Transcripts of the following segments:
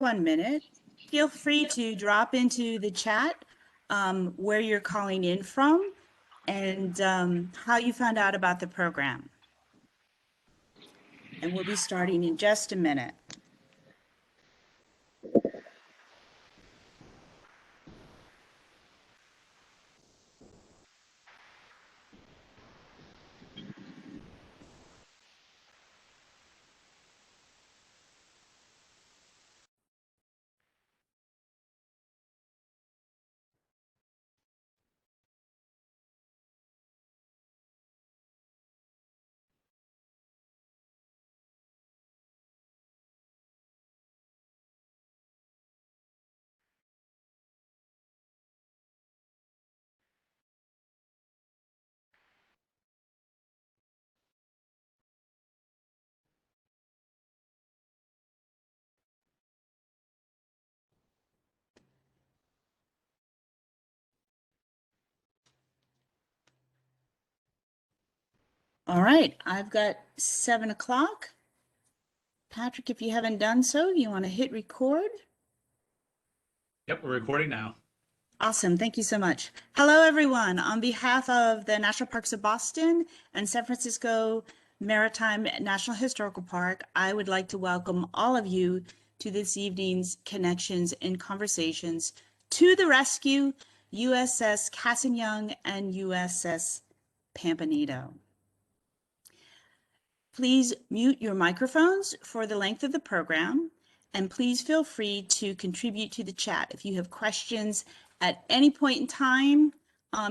1 minute. Feel free to drop into the chat where you're calling in from and how you found out about the program. And we'll be starting in just a minute. All right, I've got 7 o'clock. Patrick, if you haven't done so, you want to hit record? Yep, we're recording now. Awesome. Thank you so much. Hello, everyone. On behalf of the National Parks of Boston and San Francisco Maritime National Historical Park, I would like to welcome all of you to this evening's Connections and Conversations to the Rescue, USS CASSIN YOUNG and USS PAMPANITO. Please mute your microphones for the length of the program, and please feel free to contribute to the chat. If you have questions at any point in time,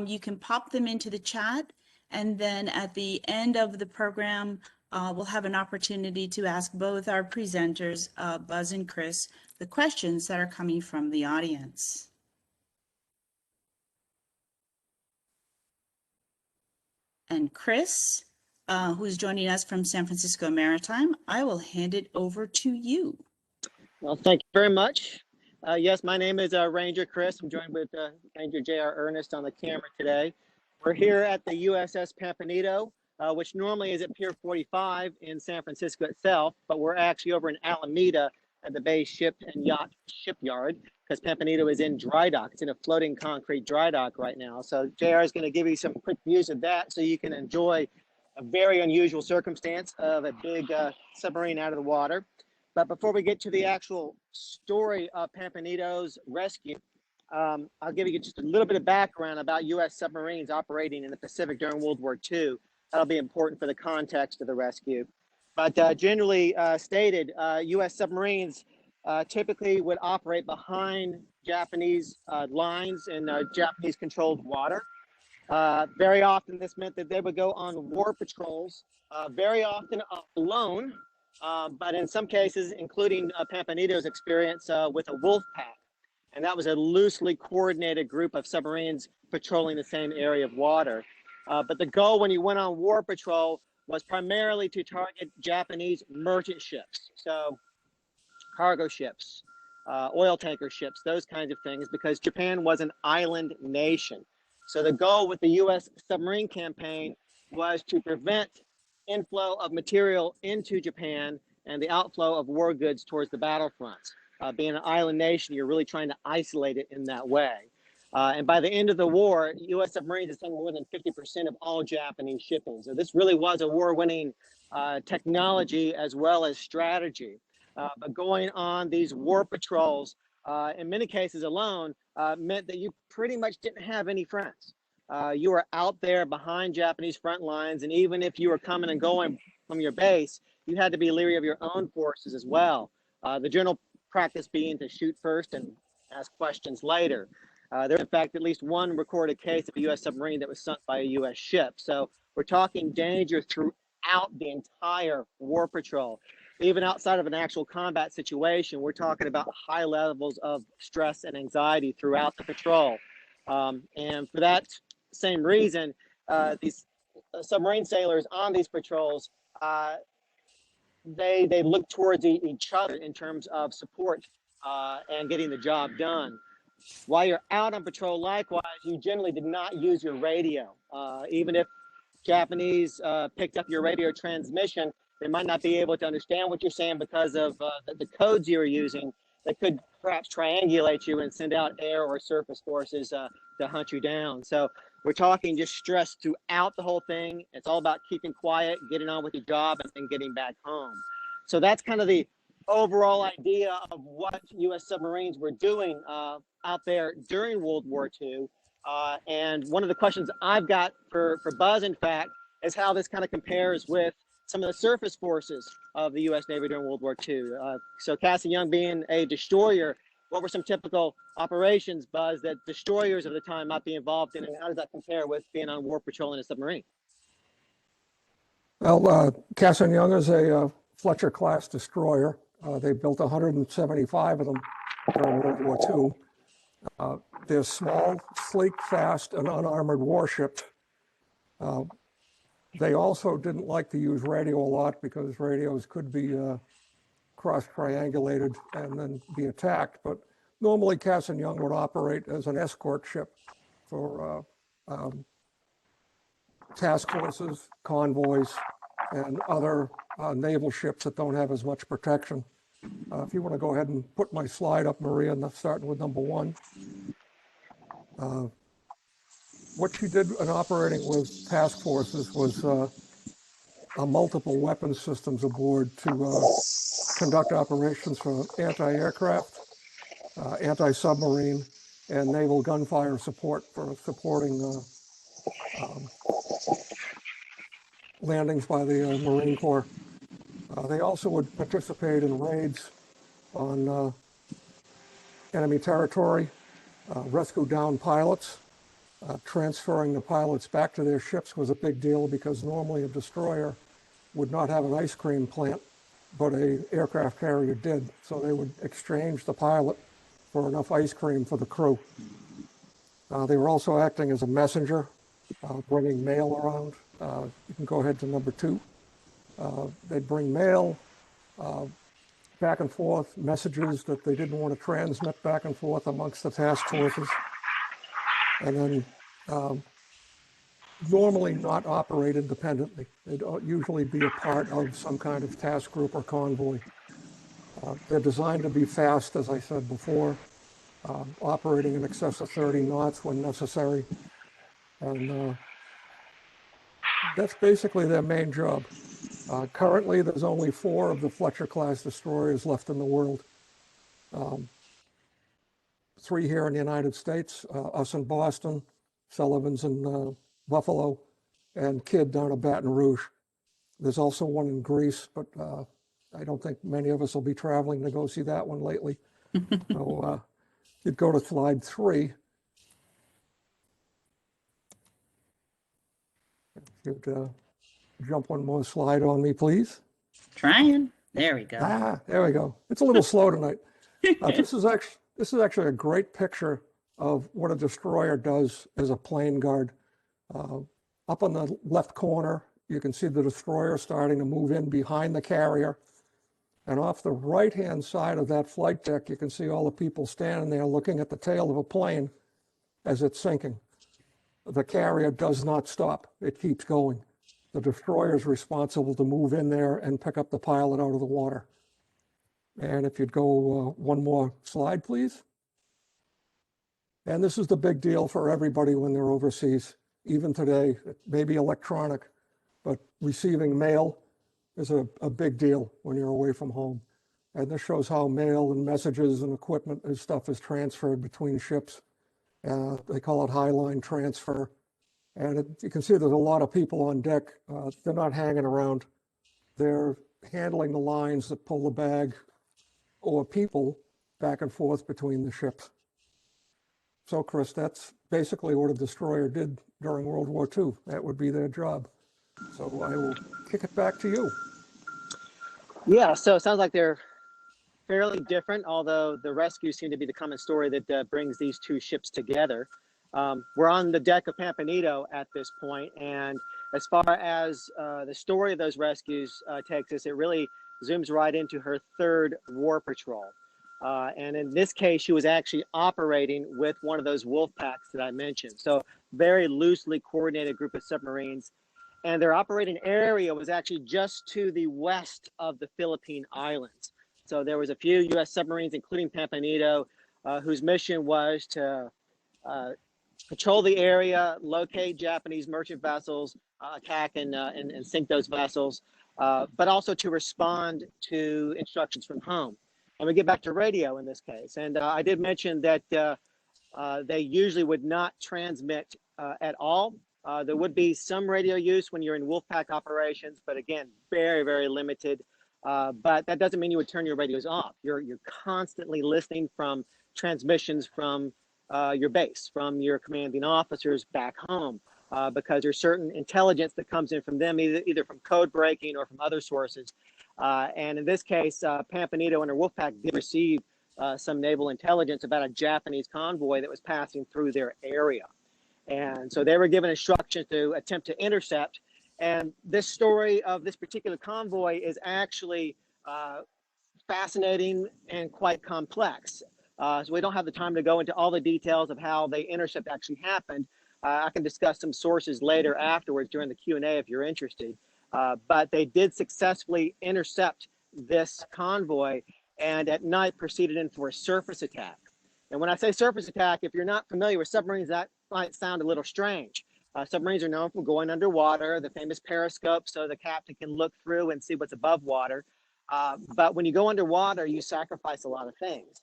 you can pop them into the chat, and then at the end of the program, we'll have an opportunity to ask both our presenters, Buzz and Chris, the questions that are coming from the audience. And Chris, who's joining us from San Francisco Maritime, I will hand it over to you. Well, thank you very much. Yes, my name is Ranger Chris. I'm joined with Ranger J.R. Ernest on the camera today. We're here at the USS Pampanito, which normally is at Pier 45 in San Francisco itself, but we're actually over in Alameda at the Bay Ship and Yacht Shipyard because Pampanito is in dry dock. It's in a floating concrete dry dock right now. So JR is going to give you some quick views of that so you can enjoy a very unusual circumstance of a big submarine out of the water. But before we get to the actual story of Pampanito's rescue, I'll give you just a little bit of background about U.S. submarines operating in the Pacific during World War II. That'll be important for the context of the rescue. But generally stated, U.S. submarines typically would operate behind Japanese lines in Japanese-controlled water. Very often, this meant that they would go on war patrols, very often alone, but in some cases, including Pampanito's experience with a wolf pack. And that was a loosely coordinated group of submarines patrolling the same area of water. But the goal when you went on war patrol was primarily to target Japanese merchant ships. So cargo ships, oil tanker ships, those kinds of things, because Japan was an island nation. So the goal with the U.S. submarine campaign was to prevent inflow of material into Japan and the outflow of war goods towards the battlefronts. Being an island nation, you're really trying to isolate it in that way. And by the end of the war, U.S. submarines had sunk more than 50% of all Japanese shipping. So this really was a war-winning technology as well as strategy. But going on these war patrols, in many cases alone, meant that you pretty much didn't have any friends. You were out there behind Japanese front lines, and even if you were coming and going from your base, you had to be leery of your own forces as well. The general practice being to shoot first and ask questions later. There's in fact at least one recorded case of a U.S. submarine that was sunk by a U.S. ship. So we're talking danger throughout the entire war patrol. Even outside of an actual combat situation, we're talking about high levels of stress and anxiety throughout the patrol. And for that same reason, these submarine sailors on these patrols, they look towards each other in terms of support and getting the job done. While you're out on patrol, likewise, you generally did not use your radio. Even if Japanese picked up your radio transmission, they might not be able to understand what you're saying because of the codes you're using. that could perhaps triangulate you and send out air or surface forces to hunt you down. So we're talking just stress throughout the whole thing. It's all about keeping quiet, getting on with your job, and getting back home. So that's kind of the overall idea of what U.S. submarines were doing out there during World War II. And one of the questions I've got for Buzz, in fact, is how this kind of compares with some of the surface forces of the U.S. Navy during World War II. So Cassie Young being a destroyer, what were some typical operations, Buzz, that destroyers of the time might be involved in, and how does that compare with being on war patrol in a submarine? Well, Cassin Young is a Fletcher-class destroyer. They built 175 of them during World War II. They're small, sleek, fast, and unarmored warships. They also didn't like to use radio a lot because radios could be cross-triangulated and then be attacked. But normally, Cassin Young would operate as an escort ship for task forces, convoys, and other naval ships that don't have as much protection. If you want to go ahead and put my slide up, Maria, and starting with number 1. What she did in operating with task forces was multiple weapons systems aboard to conduct operations for anti-aircraft, anti-submarine, and naval gunfire support for supporting landings by the Marine Corps. They also would participate in raids on enemy territory, rescue downed pilots. Transferring the pilots back to their ships was a big deal because normally a destroyer would not have an ice cream plant, but an aircraft carrier did. So they would exchange the pilot for enough ice cream for the crew. They were also acting as a messenger, bringing mail around. You can go ahead to number 2. They'd bring mail back and forth, messages that they didn't want to transmit back and forth amongst the task forces. And then normally not operate independently. They'd usually be a part of some kind of task group or convoy. They're designed to be fast, as I said before, operating in excess of 30 knots when necessary. And that's basically their main job. Currently, there's only 4 of the Fletcher-class destroyers left in the world. 3 here in the United States, us in Boston, Sullivan's in Buffalo, and Kidd down at Baton Rouge. There's also one in Greece, but I don't think many of us will be traveling to go see that one lately. So you'd go to slide 3. You'd jump one more slide on me, please. Trying. There we go. There we go. It's a little slow tonight. This is actually a great picture of what a destroyer does as a plane guard. Up on the left corner, you can see the destroyer starting to move in behind the carrier. And off the right-hand side of that flight deck, you can see all the people standing there looking at the tail of a plane as it's sinking. The carrier does not stop. It keeps going. The destroyer is responsible to move in there and pick up the pilot out of the water. And if you'd go one more slide, please. And this is the big deal for everybody when they're overseas. Even today, it may be electronic, but receiving mail is a big deal when you're away from home. And this shows how mail and messages and equipment and stuff is transferred between ships. They call it highline transfer. And you can see there's a lot of people on deck. They're not hanging around. They're handling the lines that pull the bag or people back and forth between the ships. So, Chris, that's basically what a destroyer did during World War II. That would be their job. So I will kick it back to you. Yeah, so it sounds like they're fairly different, although the rescues seem to be the common story that brings these 2 ships together. We're on the deck of Pampanito at this point, and as far as the story of those rescues takes us, it really zooms right into her 3rd war patrol. And in this case, she was actually operating with one of those wolf packs that I mentioned. So very loosely coordinated group of submarines. And their operating area was actually just to the west of the Philippine Islands. So there was a few U.S. submarines, including Pampanito, whose mission was to patrol the area, locate Japanese merchant vessels, attack and sink those vessels, but also to respond to instructions from home. And we get back to radio in this case. And I did mention that they usually would not transmit at all. There would be some radio use when you're in wolfpack operations, but again, very, very limited. But that doesn't mean you would turn your radios off. You're constantly listening from transmissions from your base, from your commanding officers back home, because there's certain intelligence that comes in from them, either from code breaking or from other sources. And in this case, Pampanito and her wolfpack did receive some naval intelligence about a Japanese convoy that was passing through their area. And so they were given instructions to attempt to intercept. And this story of this particular convoy is actually fascinating and quite complex. So we don't have the time to go into all the details of how the intercept actually happened. I can discuss some sources later afterwards during the Q&A if you're interested. But they did successfully intercept this convoy and at night proceeded in for a surface attack. And when I say surface attack, if you're not familiar with submarines, that might sound a little strange. Submarines are known for going underwater, the famous periscope, so the captain can look through and see what's above water. But when you go underwater, you sacrifice a lot of things.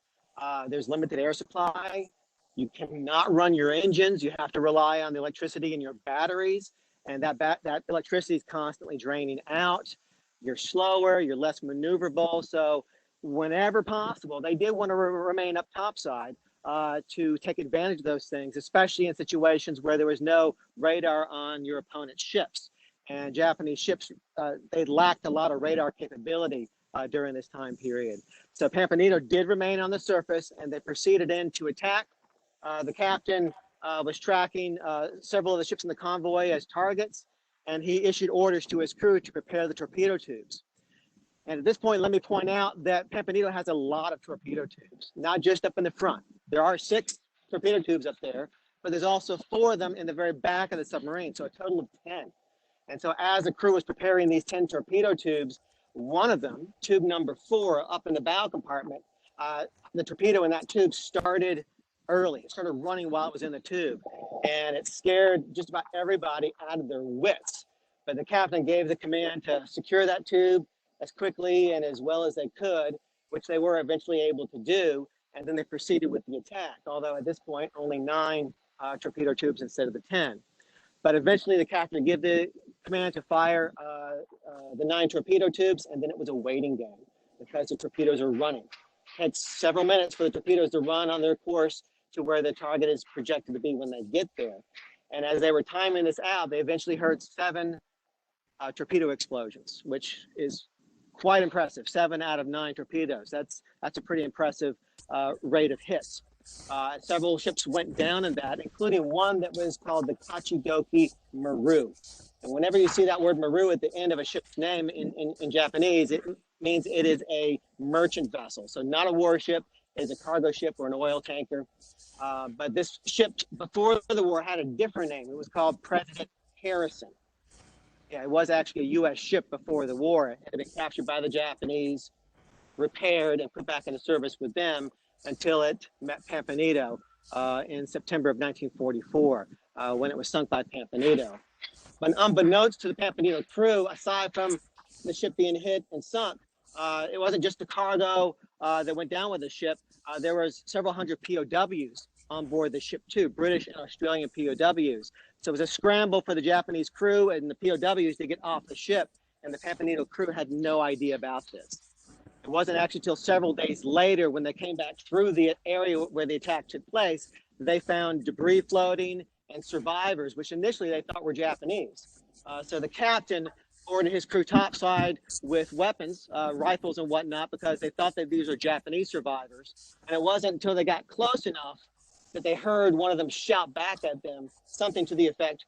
There's limited air supply. You cannot run your engines. You have to rely on the electricity in your batteries, and that electricity is constantly draining out. You're slower, you're less maneuverable. So whenever possible, they did want to remain up topside to take advantage of those things, especially in situations where there was no radar on your opponent's ships. And Japanese ships, they lacked a lot of radar capability during this time period. So Pampanito did remain on the surface, and they proceeded in to attack. The captain was tracking several of the ships in the convoy as targets, and he issued orders to his crew to prepare the torpedo tubes. And at this point, let me point out that Pampanito has a lot of torpedo tubes, not just up in the front. There are 6 torpedo tubes up there, but there's also 4 of them in the very back of the submarine, so a total of 10. And so as the crew was preparing these 10 torpedo tubes, one of them, tube number 4, up in the bow compartment, the torpedo in that tube started early. It started running while it was in the tube, and it scared just about everybody out of their wits. But the captain gave the command to secure that tube as quickly and as well as they could, which they were eventually able to do, and then they proceeded with the attack, although at this point only 9 torpedo tubes instead of the 10. But eventually the captain gave the command to fire the 9 torpedo tubes, and then it was a waiting game because the torpedoes are running. It takes several minutes for the torpedoes to run on their course to where the target is projected to be when they get there. And as they were timing this out, they eventually heard 7 torpedo explosions, which is quite impressive. 7 out of 9 torpedoes. That's a pretty impressive rate of hits. Several ships went down in that, including one that was called the Kachidoki Maru. And whenever you see that word Maru at the end of a ship's name in Japanese, it means it is a merchant vessel. So not a warship, it is a cargo ship or an oil tanker. But this ship before the war had a different name. It was called President Harrison. Yeah, it was actually a U.S. ship before the war. It had been captured by the Japanese, repaired, and put back into service with them until it met Pampanito in September of 1944, when it was sunk by Pampanito. But unbeknownst to the Pampanito crew, aside from the ship being hit and sunk, it wasn't just the cargo that went down with the ship. There was several hundred POWs on board the ship too, British and Australian POWs. So it was a scramble for the Japanese crew and the POWs to get off the ship, and the Pampanito crew had no idea about this. It wasn't actually until several days later, when they came back through the area where the attack took place, they found debris floating and survivors, which initially they thought were Japanese. So the captain ordered his crew topside with weapons, rifles and whatnot, because they thought that these were Japanese survivors. And it wasn't until they got close enough that they heard one of them shout back at them something to the effect,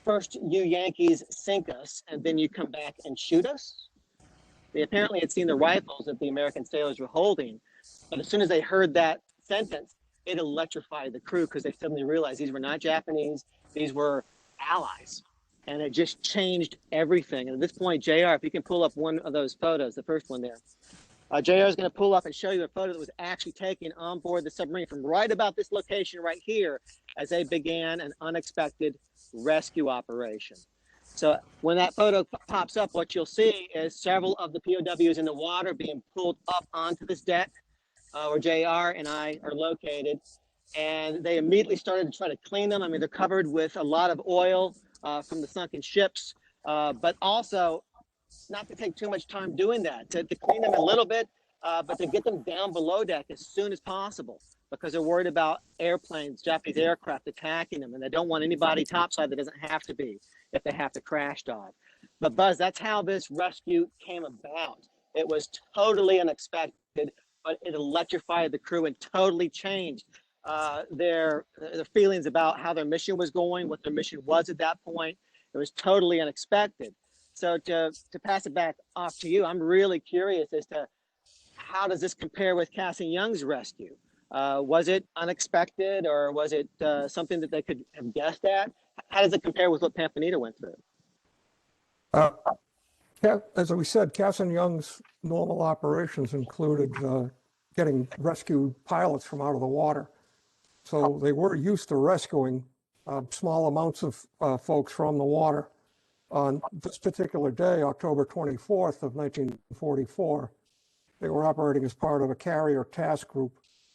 "First you Yankees sink us, and then you come back and shoot us." They apparently had seen the rifles that the American sailors were holding, but as soon as they heard that sentence, it electrified the crew because they suddenly realized these were not Japanese, these were allies. And it just changed everything. And at this point, JR, if you can pull up one of those photos, the first one there, JR is going to pull up and show you a photo that was actually taken on board the submarine from right about this location right here as they began an unexpected rescue operation. So when that photo pops up, what you'll see is several of the POWs in the water being pulled up onto this deck where JR and I are located. And they immediately started to try to clean them. I mean, they're covered with a lot of oil from the sunken ships, but also not to take too much time doing that, to clean them a little bit, but to get them down below deck as soon as possible because they're worried about airplanes, Japanese aircraft attacking them, and they don't want anybody topside that doesn't have to be if they have to crash dive. But Buzz, that's how this rescue came about. It was totally unexpected, but it electrified the crew and totally changed their feelings about how their mission was going, what their mission was at that point. It was totally unexpected. So to pass it back off to you, I'm really curious as to how does this compare with Cassie Young's rescue? Was it unexpected, or was it something that they could have guessed at? How does it compare with what Pampanito went through? As we said, Cassin Young's normal operations included getting rescue pilots from out of the water. So they were used to rescuing small amounts of folks from the water. On this particular day, October 24th of 1944, they were operating as part of a carrier task group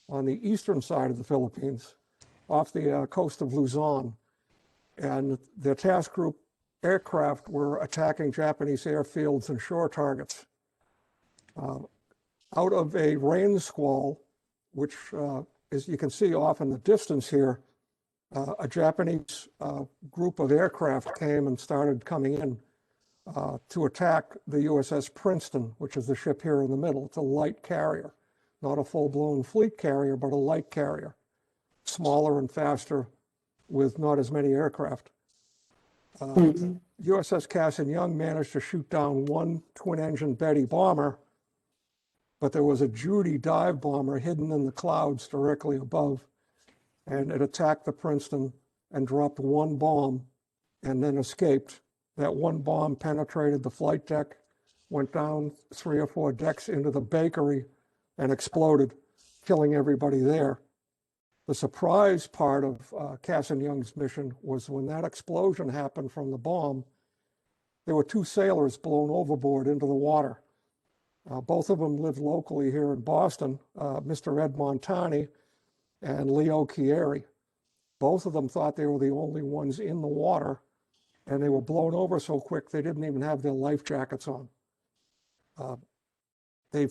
on the eastern side of the Philippines, off the coast of Luzon. And the task group aircraft were attacking Japanese airfields and shore targets. Out of a rain squall, which as you can see off in the distance here, a Japanese group of aircraft came and started coming in to attack the USS Princeton, which is the ship here in the middle. It's a light carrier, not a full-blown fleet carrier, but a light carrier, smaller and faster with not as many aircraft. USS Cassin Young managed to shoot down one twin-engine Betty bomber, but there was a Judy dive bomber hidden in the clouds directly above, and it attacked the Princeton and dropped one bomb and then escaped. That one bomb penetrated the flight deck, went down 3 or 4 decks into the bakery and exploded, killing everybody there. The surprise part of Cassin Young's mission was when that explosion happened from the bomb, there were 2 sailors blown overboard into the water. Both of them lived locally here in Boston, Mr. Ed Montani and Leo Chieri. Both of them thought they were the only ones in the water, and they were blown over so quick they didn't even have their life jackets on.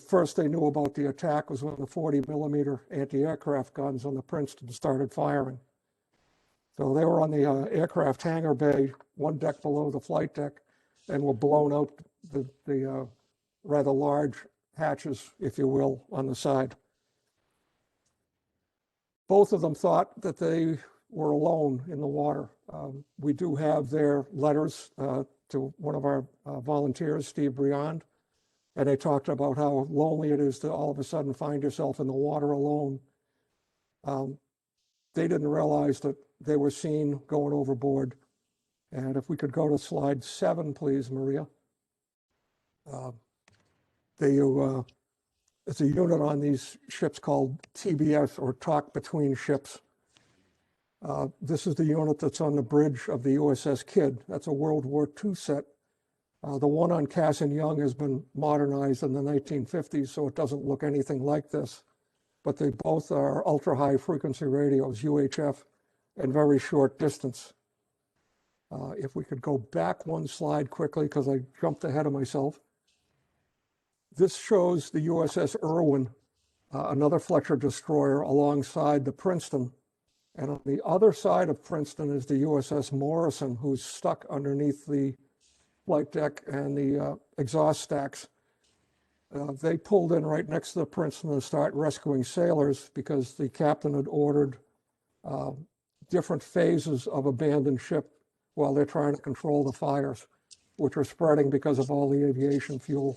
First they knew about the attack was when the 40-millimeter anti-aircraft guns on the Princeton started firing. So they were on the aircraft hangar bay, 1 deck below the flight deck, and were blown out the rather large hatches, if you will, on the side. Both of them thought that they were alone in the water. We do have their letters to one of our volunteers, Steve Briand, and they talked about how lonely it is to all of a sudden find yourself in the water alone. They didn't realize that they were seen going overboard. And if we could go to slide 7, please, Maria. It's a unit on these ships called TBS, or Talk Between Ships. This is the unit that's on the bridge of the USS Kidd. That's a World War II set. The one on Cassin Young has been modernized in the 1950s, so it doesn't look anything like this. But they both are ultra-high frequency radios, UHF, and very short distance. If we could go back 1 slide quickly, because I jumped ahead of myself. This shows the USS Irwin, another Fletcher destroyer, alongside the Princeton. And on the other side of Princeton is the USS Morrison, who's stuck underneath the flight deck and the exhaust stacks. They pulled in right next to the Princeton to start rescuing sailors because the captain had ordered different phases of abandoned ship while they're trying to control the fires, which are spreading because of all the aviation fuel.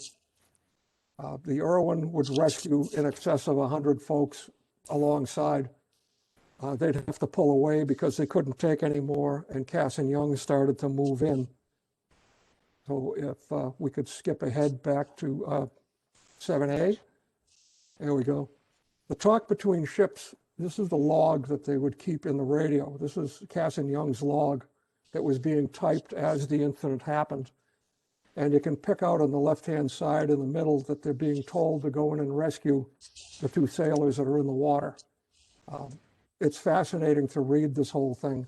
The Irwin would rescue in excess of 100 folks alongside. They'd have to pull away because they couldn't take any more, and Cassin Young started to move in. So if we could skip ahead back to 7A. There we go. The talk between ships, this is the log that they would keep in the radio. This is Cassin Young's log that was being typed as the incident happened. And you can pick out on the left-hand side in the middle that they're being told to go in and rescue the two sailors that are in the water. It's fascinating to read this whole thing.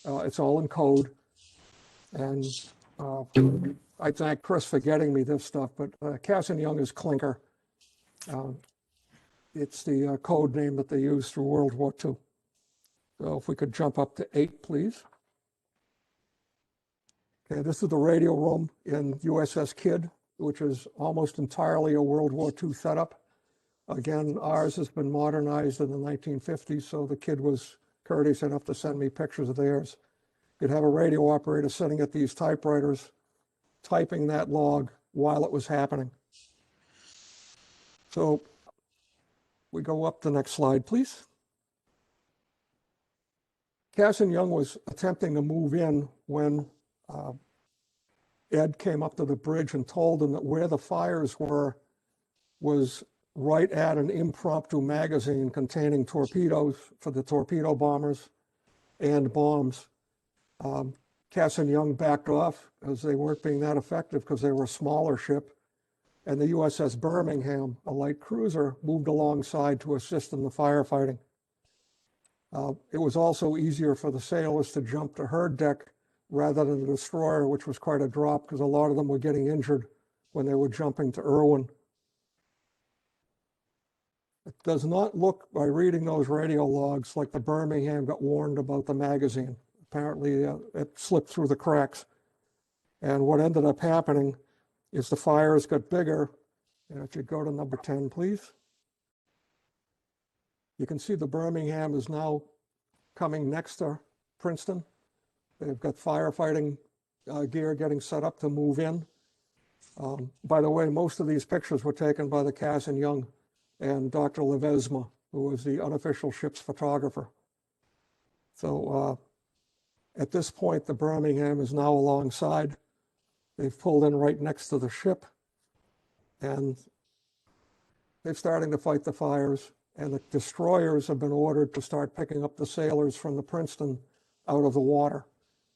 It's all in code. And I thank Chris for getting me this stuff, but Cassin Young is Clinker. It's the code name that they used through World War II. So if we could jump up to 8, please. Okay, this is the radio room in USS Kidd, which is almost entirely a World War II setup. Again, ours has been modernized in the 1950s, so the Kidd was courteous enough to send me pictures of theirs. You'd have a radio operator sitting at these typewriters, typing that log while it was happening. So we go up the next slide, please. Cassin Young was attempting to move in when Ed came up to the bridge and told him that where the fires were was right at an impromptu magazine containing torpedoes for the torpedo bombers and bombs. Cassin Young backed off as they weren't being that effective because they were a smaller ship. And the USS Birmingham, a light cruiser, moved alongside to assist in the firefighting. It was also easier for the sailors to jump to her deck rather than the destroyer, which was quite a drop because a lot of them were getting injured when they were jumping to Irwin. It does not look, by reading those radio logs, like the Birmingham got warned about the magazine. Apparently, it slipped through the cracks. And what ended up happening is the fires got bigger. And if you go to number 10, please. You can see the Birmingham is now coming next to Princeton. They've got firefighting gear getting set up to move in. By the way, most of these pictures were taken by the Cassin Young and Dr. Levesma, who was the unofficial ship's photographer. So at this point, the Birmingham is now alongside. They've pulled in right next to the ship, and they're starting to fight the fires. And the destroyers have been ordered to start picking up the sailors from the Princeton out of the water,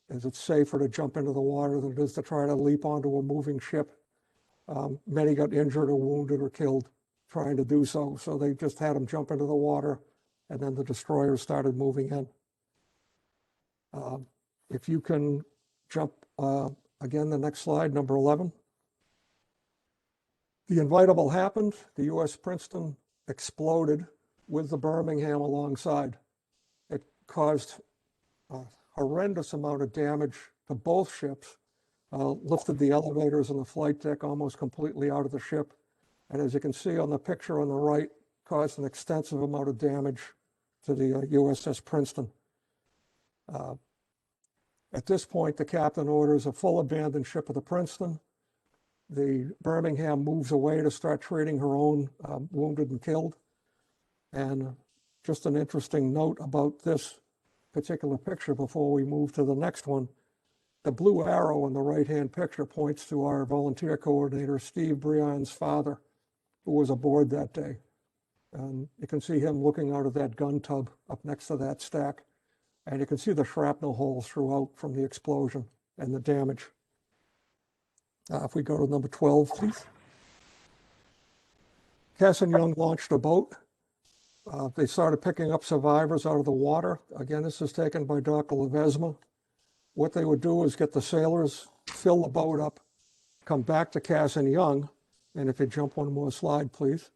as it's safer to jump into the water than it is to try to leap onto a moving ship. Many got injured or wounded or killed trying to do so. So they just had them jump into the water, and then the destroyers started moving in. If you can jump again, the next slide, number 11. The inevitable happened. The U.S. Princeton exploded with the Birmingham alongside. It caused a horrendous amount of damage to both ships, lifted the elevators and the flight deck almost completely out of the ship. And as you can see on the picture on the right, caused an extensive amount of damage to the USS Princeton. At this point, the captain orders a full abandonment of the Princeton. The Birmingham moves away to start treating her own wounded and killed. And just an interesting note about this particular picture before we move to the next one. The blue arrow in the right-hand picture points to our volunteer coordinator, Steve Breon's father, who was aboard that day. And you can see him looking out of that gun tub up next to that stack. And you can see the shrapnel holes throughout from the explosion and the damage. If we go to number 12, please. Cassin Young launched a boat. They started picking up survivors out of the water. Again, this is taken by Dr. Levesma. What they would do is get the sailors, fill the boat up, come back to Cassin Young, and if you jump one more slide, please.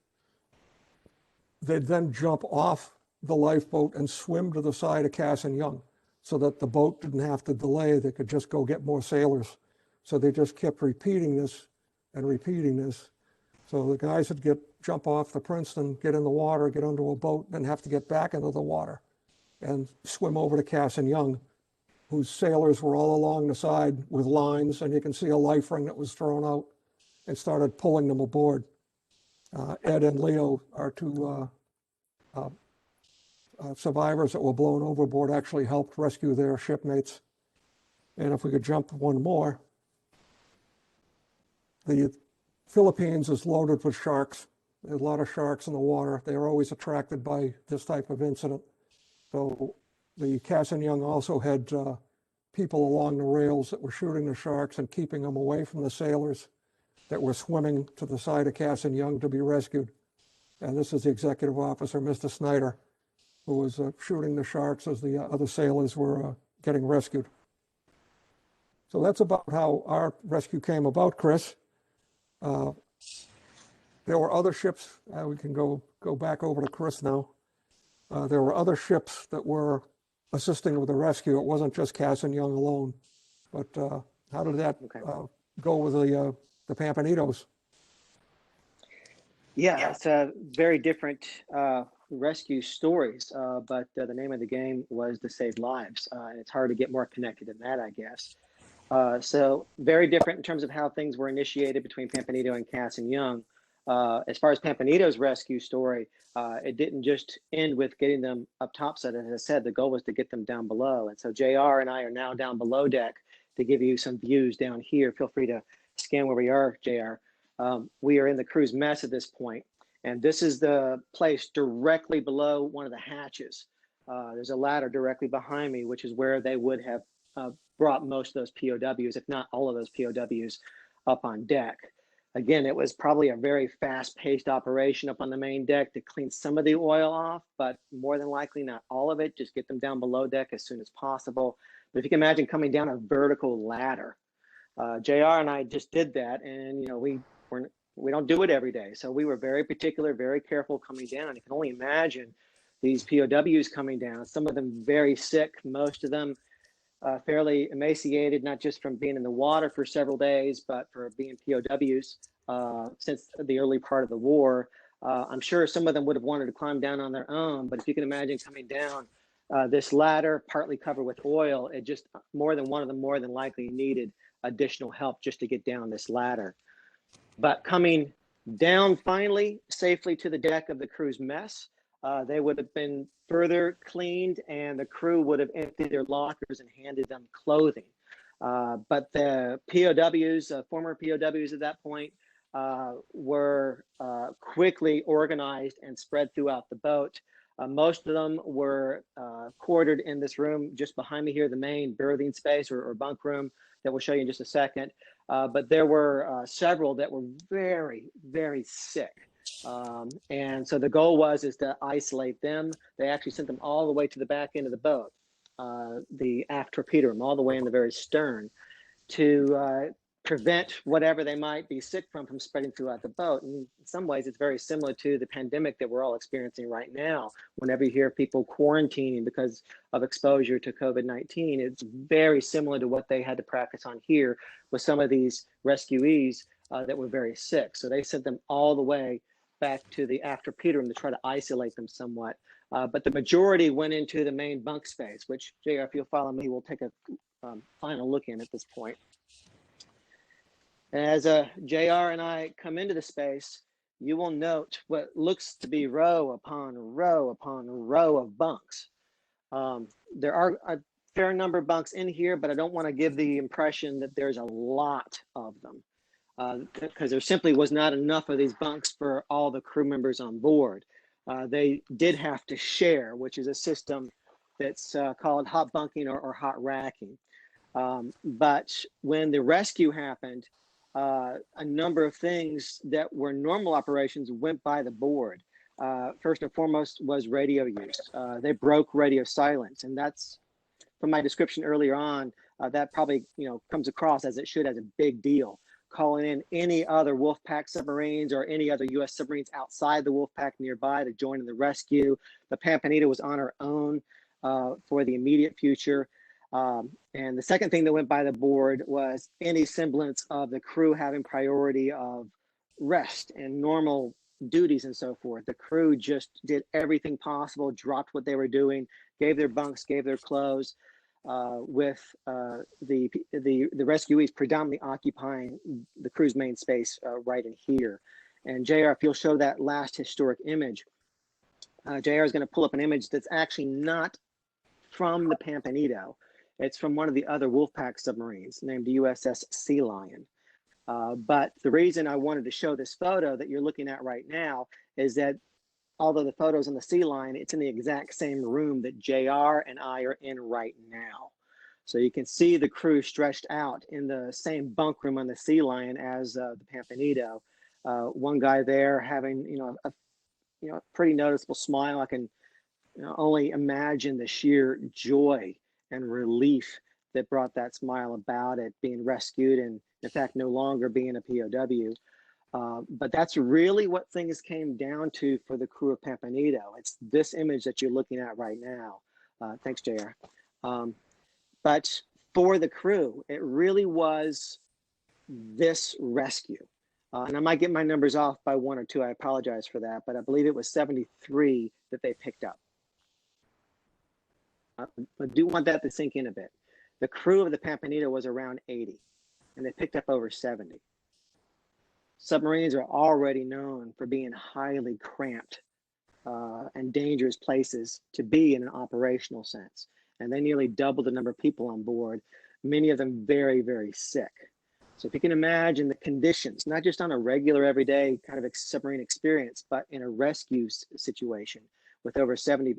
They'd then jump off the lifeboat and swim to the side of Cassin Young so that the boat didn't have to delay. They could just go get more sailors. So they just kept repeating this and repeating this. So the guys would jump off the Princeton, get in the water, get onto a boat, then have to get back into the water and swim over to Cassin Young, whose sailors were all along the side with lines, and you can see a life ring that was thrown out, and started pulling them aboard. Ed and Leo, our two survivors that were blown overboard, actually helped rescue their shipmates. And if we could jump one more. The Philippines is loaded with sharks. There's a lot of sharks in the water. They are always attracted by this type of incident. So the Cassin Young also had people along the rails that were shooting the sharks and keeping them away from the sailors that were swimming to the side of Cassin Young to be rescued. And this is the executive officer, Mr. Snyder, who was shooting the sharks as the other sailors were getting rescued. So that's about how our rescue came about, Chris. There were other ships. We can go back over to Chris now. There were other ships that were assisting with the rescue. It wasn't just Cassin Young alone. But how did that go with the Pampanitos? Yeah, it's very different rescue stories, but the name of the game was to save lives. And it's hard to get more connected than that, I guess. So very different in terms of how things were initiated between Pampanito and Cassin Young. As far as Pampanito's rescue story, it didn't just end with getting them up topside. As I said, the goal was to get them down below. And so JR and I are now down below deck to give you some views down here. Feel free to scan where we are, JR. We are in the crew's mess at this point, and this is the place directly below one of the hatches. There's a ladder directly behind me, which is where they would have brought most of those POWs, if not all of those POWs, up on deck. Again, it was probably a very fast-paced operation up on the main deck to clean some of the oil off, but more than likely not all of it. Just get them down below deck as soon as possible. But if you can imagine coming down a vertical ladder, JR and I just did that, and you know we don't do it every day, so we were very particular, very careful coming down. You can only imagine these POWs coming down. Some of them very sick, most of them fairly emaciated, not just from being in the water for several days, but for being POWs since the early part of the war. I'm sure some of them would have wanted to climb down on their own, but if you can imagine coming down this ladder, partly covered with oil, it just more than one of them more than likely needed additional help just to get down this ladder. But coming down finally safely to the deck of the crew's mess, they would have been further cleaned and the crew would have emptied their lockers and handed them clothing. But the POWs, former POWs at that point, were quickly organized and spread throughout the boat. Most of them were quartered in this room just behind me here, the main berthing space or bunk room that we'll show you in just a second. But there were several that were very, very sick. And so the goal is to isolate them. They actually sent them all the way to the back end of the boat, the aft torpedo room, all the way in the very stern, to prevent whatever they might be sick from spreading throughout the boat. And in some ways, it's very similar to the pandemic that we're all experiencing right now. Whenever you hear people quarantining because of exposure to COVID-19, it's very similar to what they had to practice on here with some of these rescuees that were very sick. So they sent them all the way back to the aft torpedo room to try to isolate them somewhat. But the majority went into the main bunk space, which, JR, if you'll follow me, we'll take a final look in at this point. As JR and I come into the space, you will note what looks to be row upon row upon row of bunks. There are a fair number of bunks in here, but I don't want to give the impression that there's a lot of them because there simply was not enough of these bunks for all the crew members on board. They did have to share, which is a system that's called hot bunking or hot racking. But when the rescue happened, a number of things that were normal operations went by the board. First and foremost was radio use. They broke radio silence, and that's, from my description earlier on, that probably comes across as it should as a big deal. Calling in any other Wolfpack submarines or any other U.S. submarines outside the Wolfpack nearby to join in the rescue. The Pampanito was on her own for the immediate future. And the second thing that went by the board was any semblance of the crew having priority of rest and normal duties and so forth. The crew just did everything possible, dropped what they were doing, gave their bunks, gave their clothes, with the rescuees predominantly occupying the crew's main space right in here. And JR, if you'll show that last historic image, JR is going to pull up an image that's actually not from the Pampanito. It's from one of the other Wolfpack submarines named USS Sea Lion. But the reason I wanted to show this photo that you're looking at right now is that although the photo's on the sea line, it's in the exact same room that JR and I are in right now. So you can see the crew stretched out in the same bunk room on the sea line as the Pampanito. One guy there having, a pretty noticeable smile. I can only imagine the sheer joy and relief that brought that smile about it, being rescued and in fact no longer being a POW. But that's really what things came down to for the crew of Pampanito. It's this image that you're looking at right now. Thanks, JR. But for the crew, it really was this rescue. And I might get my numbers off by 1 or 2. I apologize for that, but I believe it was 73 that they picked up. I do want that to sink in a bit. The crew of the Pampanito was around 80, and they picked up over 70. Submarines are already known for being highly cramped and dangerous places to be in an operational sense. And they nearly doubled the number of people on board, many of them very, very sick. So if you can imagine the conditions, not just on a regular everyday kind of submarine experience, but in a rescue situation with over 70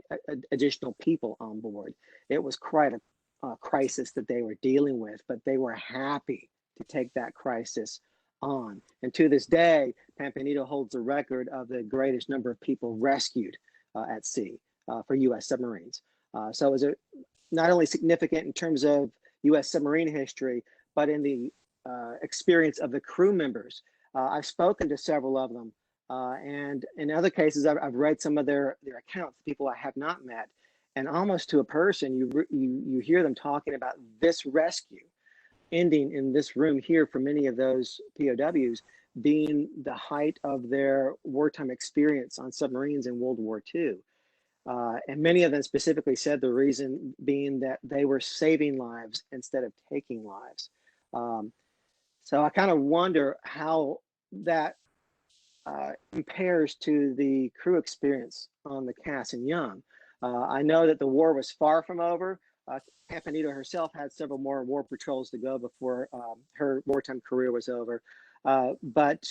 additional people on board, it was quite a crisis that they were dealing with, but they were happy to take that crisis on. And to this day, Pampanito holds the record of the greatest number of people rescued at sea for U.S. submarines. So it was not only significant in terms of U.S. submarine history, but in the experience of the crew members. I've spoken to several of them, and in other cases, I've read some of their accounts, people I have not met, and almost to a person, you hear them talking about this rescue ending in this room here for many of those POWs being the height of their wartime experience on submarines in World War II. And many of them specifically said the reason being that they were saving lives instead of taking lives. So I kind of wonder how that compares to the crew experience on the Cassin Young. I know that the war was far from over. Pampanito herself had several more war patrols to go before her wartime career was over. But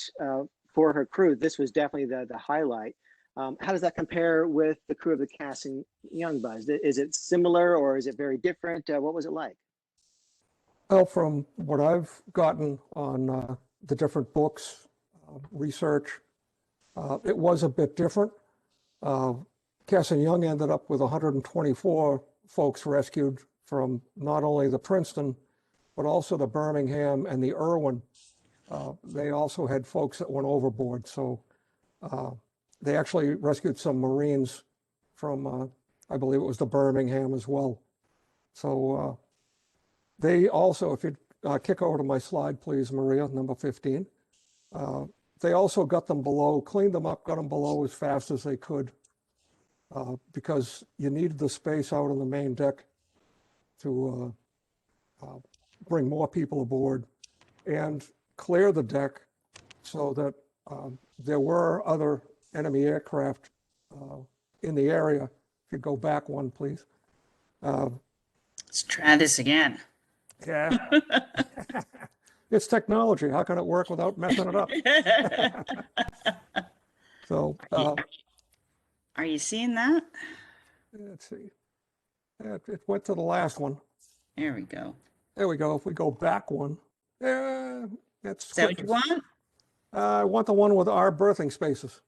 for her crew, this was definitely the highlight. How does that compare with the crew of the Cassin Young, Buzz? Is it similar or is it very different? What was it like? Well, from what I've gotten on the different books, research, it was a bit different. Cassin Young ended up with 124 folks rescued from not only the Princeton, but also the Birmingham and the Irwin. They also had folks that went overboard. So they actually rescued some Marines from, I believe it was the Birmingham as well. So they also, if you'd kick over to my slide, please, Maria, number 15. They also got them below, cleaned them up, got them below as fast as they could because you needed the space out on the main deck to bring more people aboard and clear the deck so that there were other enemy aircraft in the area. If you go back one, please. Let's try this again. Yeah. It's technology. How can it work without messing it up? So Are you seeing that? let's see. It went to the last one. There we go. There we go. If we go back one, that's Is that what you want? I want the one with our berthing spaces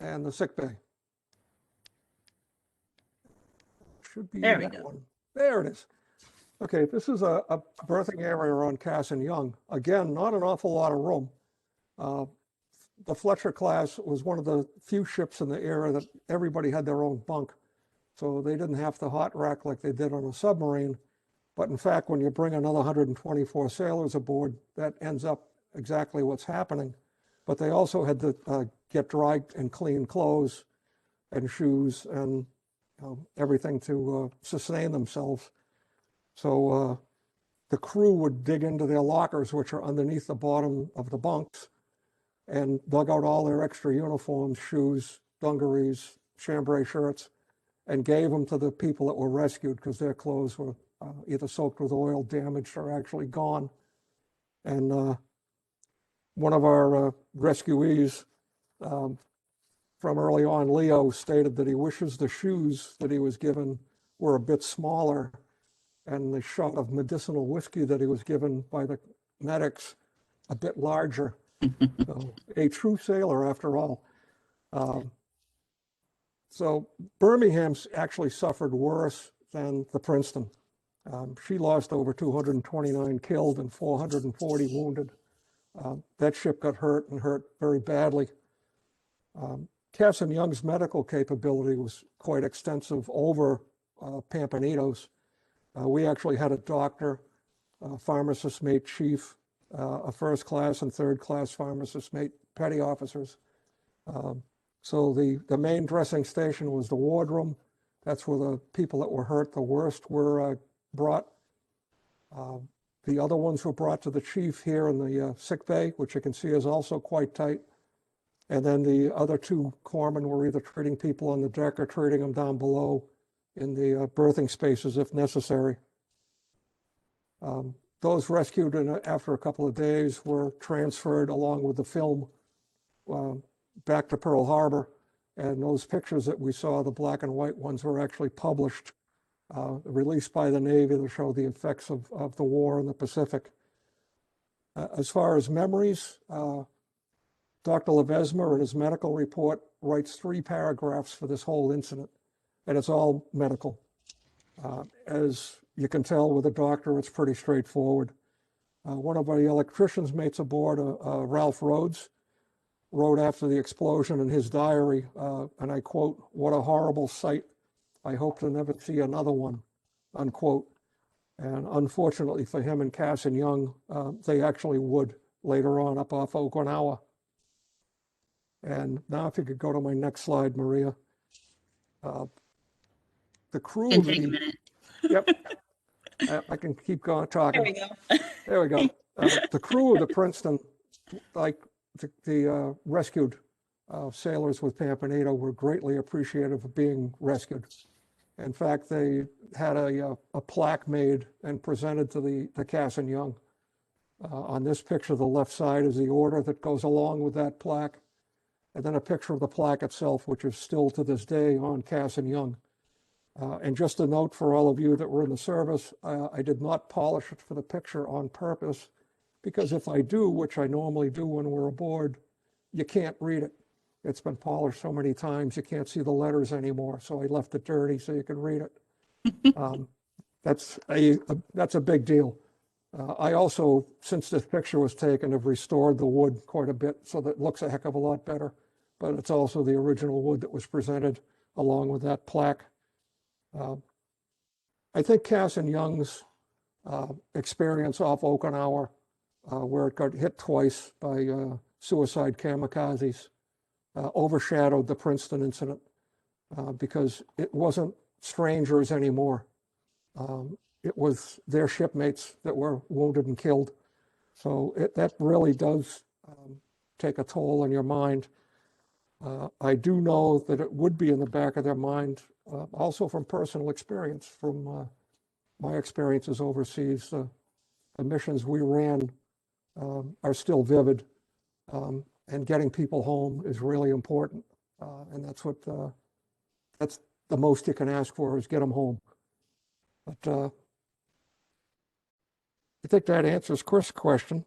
and the sick bay. Should be There we that go. one. There it is. Okay, this is a berthing area on Cassin Young. Again, not an awful lot of room. The Fletcher class was one of the few ships in the era that everybody had their own bunk. So they didn't have to hot rack like they did on a submarine. But in fact, when you bring another 124 sailors aboard, that ends up exactly what's happening. But they also had to get dry and clean clothes and shoes and everything to sustain themselves. So the crew would dig into their lockers, which are underneath the bottom of the bunks, and dug out all their extra uniforms, shoes, dungarees, chambray shirts, and gave them to the people that were rescued because their clothes were either soaked with oil, damaged, or actually gone. And one of our rescuees from early on, Leo, stated that he wishes the shoes that he was given were a bit smaller, and the shot of medicinal whiskey that he was given by the medics a bit larger. So a true sailor after all. So Birmingham's actually suffered worse than the Princeton. She lost over 229 killed and 440 wounded. That ship got hurt and hurt very badly. Cassin Young's medical capability was quite extensive over Pampanito's. We actually had a doctor, a pharmacist mate chief, a first class and third class pharmacist mate petty officers. So the main dressing station was the wardroom. That's where the people that were hurt the worst were brought. The other ones were brought to the chief here in the sick bay, which you can see is also quite tight. And then the other two corpsmen were either treating people on the deck or treating them down below in the berthing spaces if necessary. Those rescued after a couple of days were transferred along with the film back to Pearl Harbor. And those pictures that we saw, the black and white ones, were actually published, released by the Navy to show the effects of the war in the Pacific. As far as memories, Dr. Levesmer in his medical report writes 3 paragraphs for this whole incident, and it's all medical. As you can tell with a doctor, it's pretty straightforward. One of the electricians mates aboard, Ralph Rhodes, wrote after the explosion in his diary, and I quote, "What a horrible sight. I hope to never see another one," unquote. And unfortunately for him and Cassin Young, they actually would later on up off Okinawa. And now if you could go to my next slide, Maria. The crew Can of take a the, minute. yep, I can keep going talking. There we go. There we go. The crew of the Princeton, like the rescued sailors with Pampanito, were greatly appreciative of being rescued. In fact, they had a plaque made and presented to the Cassin Young. On this picture, the left side is the order that goes along with that plaque, and then a picture of the plaque itself, which is still to this day on Cassin Young. And just a note for all of you that were in the service, I did not polish it for the picture on purpose, because if I do, which I normally do when we're aboard, you can't read it. It's been polished so many times, you can't see the letters anymore. So I left it dirty so you can read it. That's a big deal. I also, since this picture was taken, have restored the wood quite a bit so that it looks a heck of a lot better. But it's also the original wood that was presented along with that plaque. I think Cassin Young's experience off Okinawa, where it got hit twice by suicide kamikazes, overshadowed the Princeton incident because it wasn't strangers anymore. It was their shipmates that were wounded and killed. So that really does take a toll on your mind. I do know that it would be in the back of their mind, also from personal experience, from my experiences overseas. The missions we ran are still vivid, and getting people home is really important. And that's the most you can ask for, is get them home. But I think that answers Chris' question.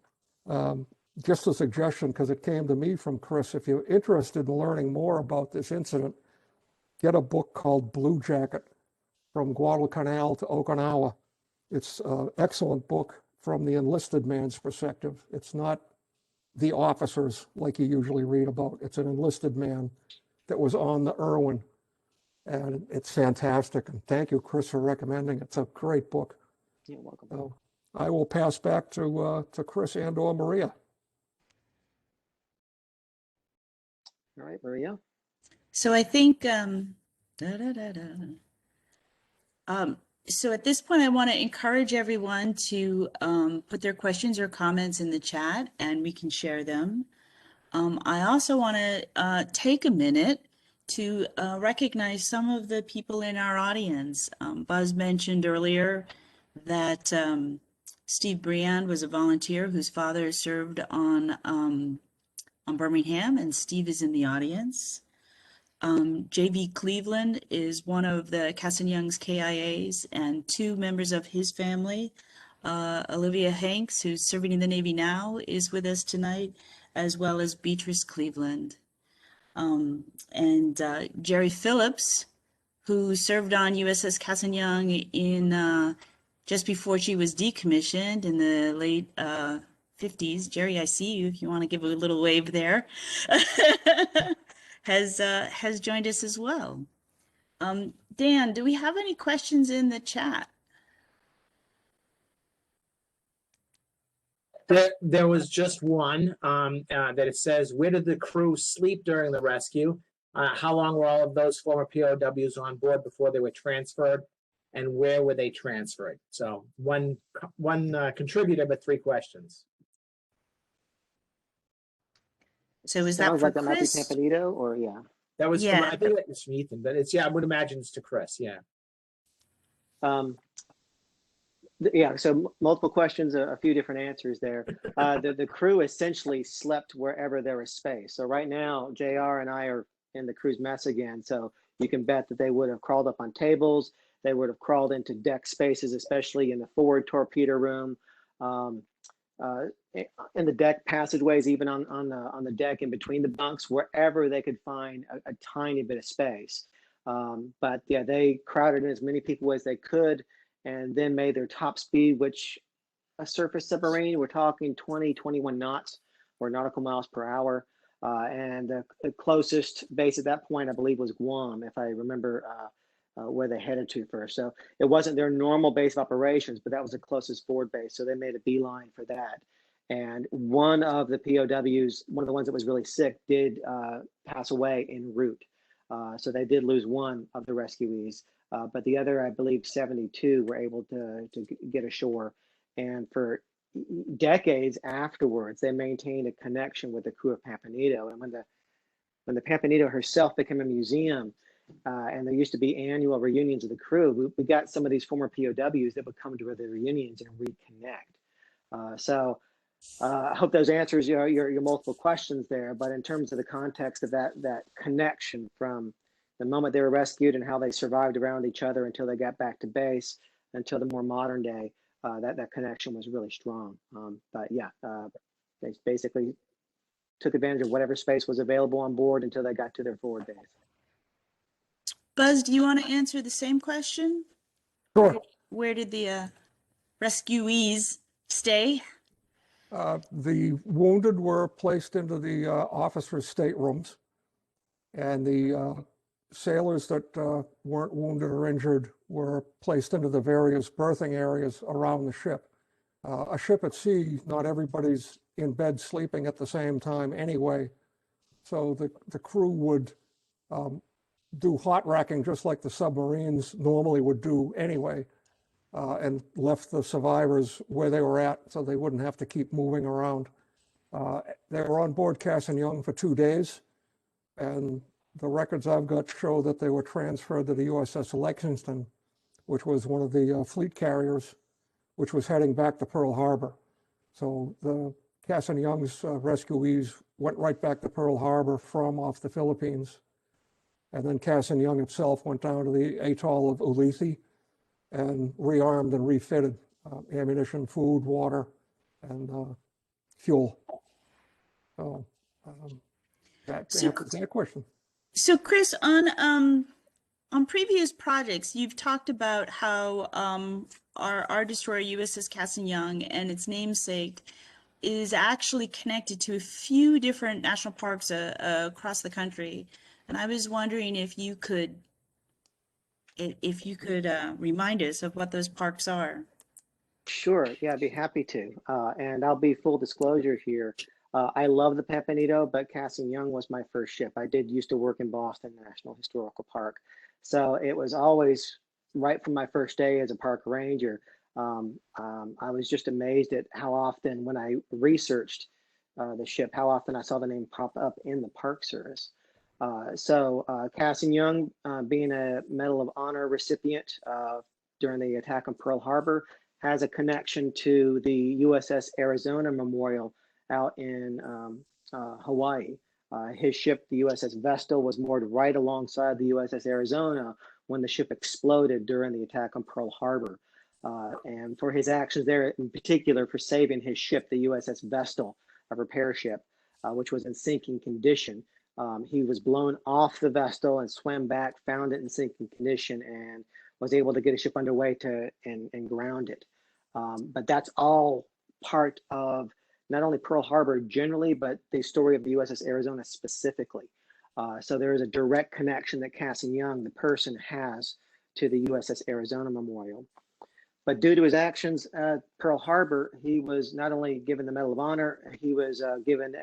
Just a suggestion, because it came to me from Chris, if you're interested in learning more about this incident, get a book called Blue Jacket, From Guadalcanal to Okinawa. It's an excellent book from the enlisted man's perspective. It's not the officers like you usually read about. It's an enlisted man that was on the Irwin, and it's fantastic. And thank you, Chris, for recommending it. It's a great book. You're welcome. So I will pass back to Chris and/or Maria. All right, Maria. So I think, so at this point, I want to encourage everyone to put their questions or comments in the chat, and we can share them. I also want to take a minute to recognize some of the people in our audience. Buzz mentioned earlier that Steve Briand was a volunteer whose father served on Birmingham, and Steve is in the audience. J.V. Cleveland is one of the Cassin Young's KIAs, and two members of his family. Olivia Hanks, who's serving in the Navy now, is with us tonight, as well as Beatrice Cleveland. And Jerry Phillips, who served on USS Cassin Young in just before she was decommissioned in the late 50s. Jerry, I see you if you want to give a little wave there. has joined us as well. Dan, do we have any questions in the chat? There was just one that it says, where did the crew sleep during the rescue? How long were all of those former POWs on board before they were transferred? And where were they transferred? So one contributor, but three questions. So is that Sounds for like that might be Chris? Pampanito, or yeah. That was Yeah. from, I think that was from Ethan, but it's, yeah, I would imagine it's to Chris, yeah. Yeah, so multiple questions, a few different answers there. The crew essentially slept wherever there was space. So right now, JR and I are in the crew's mess again. So you can bet that they would have crawled up on tables. They would have crawled into deck spaces, especially in the forward torpedo room, in the deck passageways, even on the deck in between the bunks, wherever they could find a tiny bit of space. But yeah, they crowded in as many people as they could, and then made their top speed, which a surface submarine, we're talking 20, 21 knots or nautical miles per hour. And the closest base at that point, I believe, was Guam, if I remember where they headed to first. So it wasn't their normal base of operations, but that was the closest forward base. So they made a beeline for that. And one of the POWs, one of the ones that was really sick, did pass away en route. So they did lose one of the rescuees. But the other, I believe, 72 were able to get ashore. And for decades afterwards, they maintained a connection with the crew of Pampanito. And when the Pampanito herself became a museum, and there used to be annual reunions of the crew, we got some of these former POWs that would come to the reunions and reconnect. So I hope those answers your multiple questions there. But in terms of the context of that connection from the moment they were rescued and how they survived around each other until they got back to base, until the more modern day, that connection was really strong. But yeah, they basically took advantage of whatever space was available on board until they got to their forward base. Buzz, do you want to answer the same question? Sure. Where did the rescuees stay? The wounded were placed into the officers' staterooms, and the sailors that weren't wounded or injured were placed into the various berthing areas around the ship. A ship at sea, not everybody's in bed sleeping at the same time anyway, so the crew would do hot racking just like the submarines normally would do anyway, and left the survivors where they were at so they wouldn't have to keep moving around. They were on board Cassin Young for 2 days, and the records I've got show that they were transferred to the USS Lexington, which was one of the fleet carriers, which was heading back to Pearl Harbor. So the Cassin Young's rescuees went right back to Pearl Harbor from off the Philippines. And then Cassin Young itself went down to the atoll of Ulithi and rearmed and refitted ammunition, food, water, and fuel. So that answers that question. So Chris, on previous projects, you've talked about how our destroyer USS Cassin Young and its namesake is actually connected to a few different national parks across the country. And I was wondering if you could remind us of what those parks are. Sure, yeah, I'd be happy to. And I'll be full disclosure here. I love the Pampanito, but Cassin Young was my first ship. I did used to work in Boston National Historical Park. So it was always right from my first day as a park ranger. I was just amazed at how often when I researched the ship, how often I saw the name pop up in the Park Service. Cassin Young, being a Medal of Honor recipient during the attack on Pearl Harbor, has a connection to the USS Arizona Memorial out in Hawaii. His ship, the USS Vestal, was moored right alongside the USS Arizona when the ship exploded during the attack on Pearl Harbor. And for his actions there, in particular for saving his ship, the USS Vestal, a repair ship, which was in sinking condition. He was blown off the Vestal and swam back, found it in sinking condition, and was able to get a ship underway and ground it. But that's all part of not only Pearl Harbor generally, but the story of the USS Arizona specifically. So there is a direct connection that Cassin Young, the person, has to the USS Arizona Memorial. But due to his actions at Pearl Harbor, he was not only given the Medal of Honor, he was given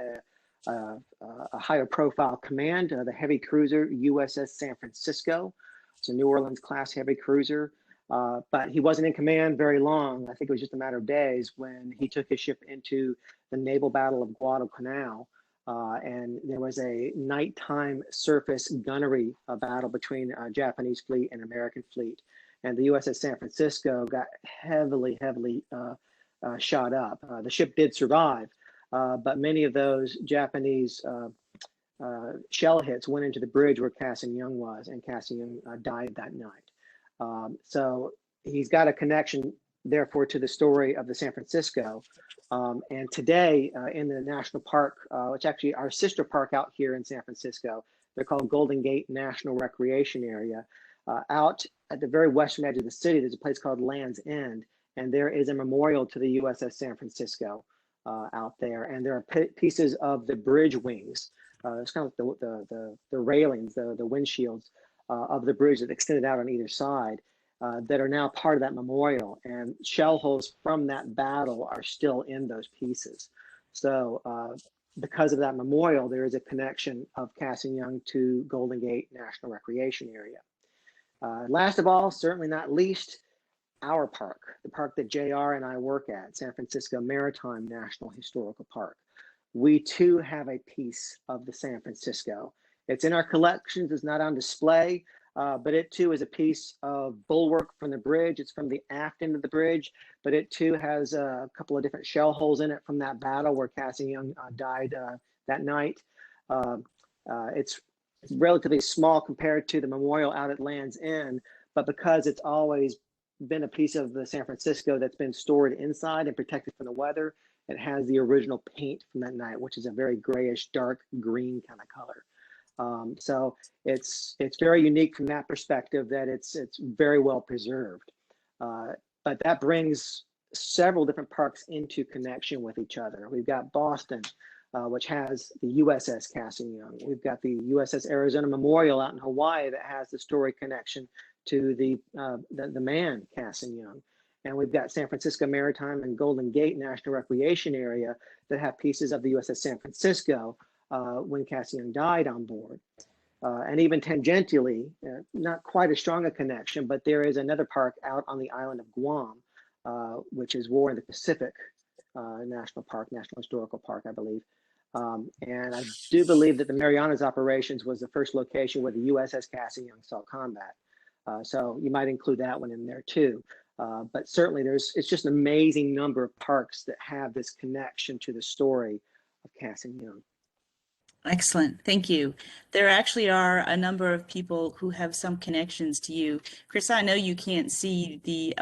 a higher profile command, the heavy cruiser USS San Francisco. It's a New Orleans class heavy cruiser. But he wasn't in command very long. I think it was just a matter of days when he took his ship into the naval battle of Guadalcanal. And there was a nighttime surface gunnery battle between Japanese fleet and American fleet. And the USS San Francisco got heavily shot up. The ship did survive, but many of those Japanese shell hits went into the bridge where Cassin Young was, and Cassin Young died that night. So he's got a connection, therefore, to the story of the San Francisco. And today in the national park, which actually our sister park out here in San Francisco, they're called Golden Gate National Recreation Area. Out at the very western edge of the city, there's a place called Land's End, and there is a memorial to the USS San Francisco out there. And there are pieces of the bridge wings. It's kind of like the railings, the windshields of the bridge that extended out on either side that are now part of that memorial. And shell holes from that battle are still in those pieces. So because of that memorial, there is a connection of Cassin Young to Golden Gate National Recreation Area. Last of all, certainly not least, our park, the park that JR and I work at, San Francisco Maritime National Historical Park. We too have a piece of the San Francisco. It's in our collections, it's not on display, but it too is a piece of bulwark from the bridge. It's from the aft end of the bridge, but it too has a couple of different shell holes in it from that battle where Cassin Young died that night. It's relatively small compared to the memorial out at Land's End, but because it's always been a piece of the San Francisco that's been stored inside and protected from the weather, it has the original paint from that night, which is a very grayish, dark green kind of color. So it's very unique from that perspective that it's very well preserved. But that brings several different parks into connection with each other. We've got Boston, which has the USS Cassin Young. We've got the USS Arizona Memorial out in Hawaii that has the story connection to the man Cassin Young. And we've got San Francisco Maritime and Golden Gate National Recreation Area that have pieces of the USS San Francisco when Cassin Young died on board. And even tangentially, not quite as strong a connection, but there is another park out on the island of Guam, which is War in the Pacific National Park, National Historical Park, I believe. And I do believe that the Marianas operations was the first location where the USS Cassin Young saw combat. So you might include that one in there too. But certainly it's just an amazing number of parks that have this connection to the story of Cassin Young. Excellent. Thank you. There actually are a number of people who have some connections to you. Chris, I know you can't see the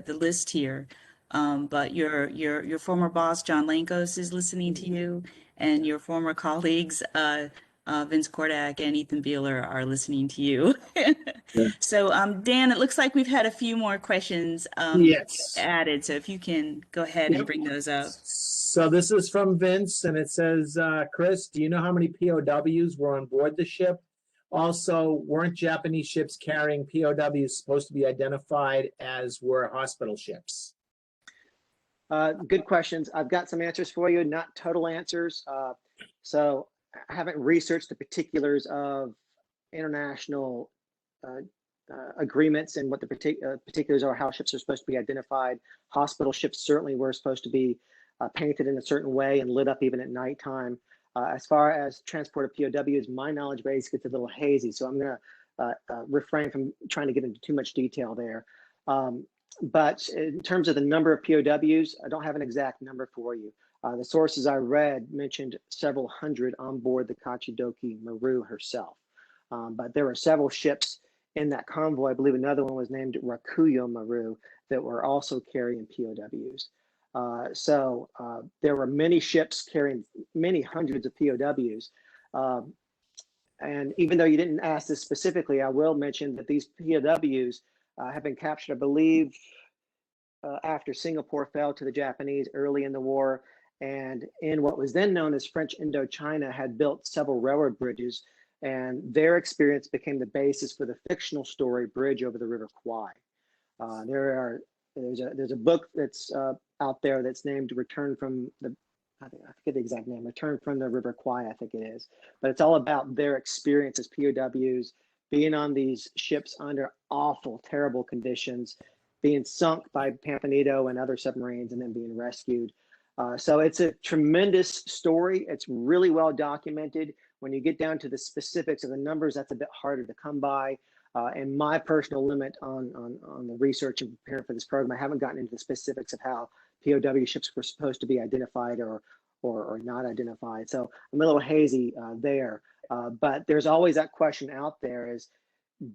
list here, but your former boss, John Lankos, is listening to you, and your former colleagues, Vince Kordak and Ethan Beeler, are listening to you. Yeah. So, Dan, it looks like we've had a few more questions Yes. added. So if you can go ahead and Yep. bring those up. So this is from Vince, and it says, Chris, do you know how many POWs were on board the ship? Also, weren't Japanese ships carrying POWs supposed to be identified as were hospital ships? Good questions. I've got some answers for you, not total answers. So I haven't researched the particulars of international agreements and what the particulars are, how ships are supposed to be identified. Hospital ships certainly were supposed to be painted in a certain way and lit up even at nighttime. As far as transport of POWs, my knowledge base gets a little hazy, so I'm going to refrain from trying to get into too much detail there. But in terms of the number of POWs, I don't have an exact number for you. The sources I read mentioned several hundred on board the Kachidoki Maru herself. But there were several ships in that convoy. I believe another one was named Rakuyo Maru that were also carrying POWs. So there were many ships carrying many hundreds of POWs. And even though you didn't ask this specifically, I will mention that these POWs have been captured, I believe, after Singapore fell to the Japanese early in the war, and in what was then known as French Indochina had built several railroad bridges, and their experience became the basis for the fictional story Bridge over the River Kwai. There's a book that's out there that's named Return from the, I forget the exact name, Return from the River Kwai, I think it is, but it's all about their experience as POWs, being on these ships under awful, terrible conditions, being sunk by Pampanito and other submarines, and then being rescued. So it's a tremendous story. It's really well documented. When you get down to the specifics of the numbers, that's a bit harder to come by. And my personal limit on the research and preparing for this program, I haven't gotten into the specifics of how POW ships were supposed to be identified or not identified. So I'm a little hazy there. But there's always that question out there is,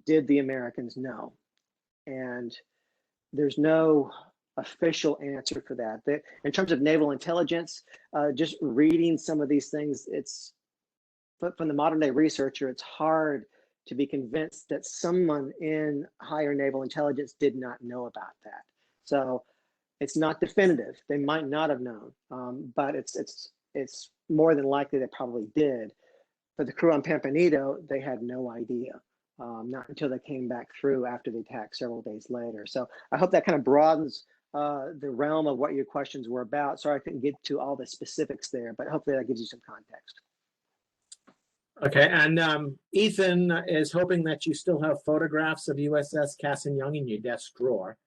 did the Americans know? And there's no official answer for that. In terms of naval intelligence, just reading some of these things, but from the modern day researcher, it's hard to be convinced that someone in higher naval intelligence did not know about that. So it's not definitive. They might not have known, but it's more than likely they probably did. For the crew on Pampanito, they had no idea. Not until they came back through after the attack several days later. So I hope that kind of broadens the realm of what your questions were about. Sorry I couldn't get to all the specifics there, but hopefully that gives you some context. Okay, and Ethan is hoping that you still have photographs of USS CASSIN YOUNG in your desk drawer.